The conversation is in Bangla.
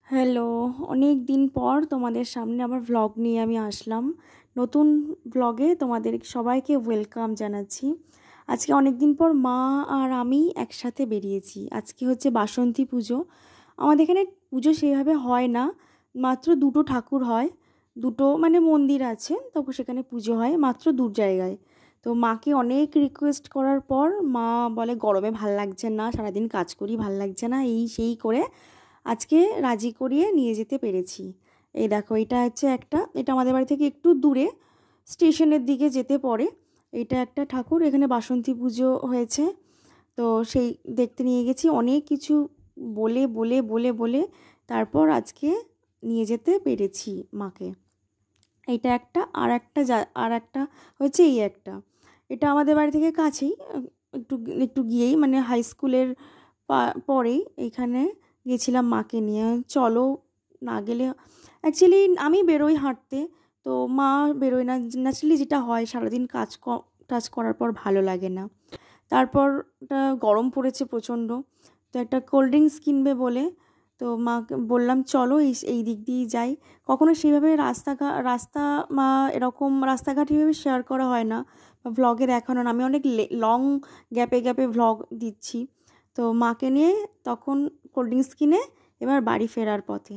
হ্যালো, অনেক দিন পর তোমাদের সামনে আবার ভ্লগ নিয়ে আমি আসলাম। নতুন ভ্লগে তোমাদের সবাইকে ওয়েলকাম জানাচ্ছি। আজকে অনেক দিন পর মা আর আমি একসাথে বেরিয়েছি। আজকে হচ্ছে বাসন্তী পুজো। আমাদের এখানে পুজো সেভাবে হয় না, মাত্র দুটো ঠাকুর হয়, দুটো মানে মন্দির আছে, তবু সেখানে পুজো হয় মাত্র দু জায়গায়। তো মাকে অনেক রিকোয়েস্ট করার পর মা বলে গরমে ভাল লাগছে না, সারাদিন কাজ করি ভাল লাগছে না, এই সেই করে আজকে রাজি করিয়ে নিয়ে যেতে পেরেছি। এই দেখো, এটা আমাদের বাড়ি থেকে একটু দূরে, স্টেশনের দিকে যেতে পড়ে। এটা একটা ঠাকুর, এখানে বাসন্তী পুজো হয়েছে, তো সেই দেখতে নিয়ে গেছি। অনেক কিছু বলে বলে বলে বলে তারপর আজকে নিয়ে যেতে পেরেছি মাকে। এইটা একটা, আর একটা হচ্ছে এই একটা। এটা আমাদের বাড়ি থেকে কাছেই, একটু একটু গিয়েই মানে হাই স্কুলের পরেই এইখানে গেছিলাম মাকে নিয়ে। চলো, না গেলে অ্যাকচুয়ালি আমি বেরোই হাঁটতে, তো মা বেরোয় না। ন্যাচারালি যেটা হয়, সারাদিন কাজ করার পর ভালো লাগে না। তারপর গরম পড়েছে প্রচণ্ড, তো একটা কোল্ড ড্রিঙ্কস কিনবে বলে তো মাকে বললাম চলো এই দিক দিয়েই যাই। কখনো সেইভাবে রাস্তা বা এরকম রাস্তাঘাট এইভাবে শেয়ার করা হয় না বা ভ্লগে দেখানো না। আমি অনেক লং গ্যাপে গ্যাপে ভ্লগ দিচ্ছি। তো মাকে নিয়ে তখন কোল্ড ড্রিঙ্কস কিনে এবার বাড়ি ফেরার পথে।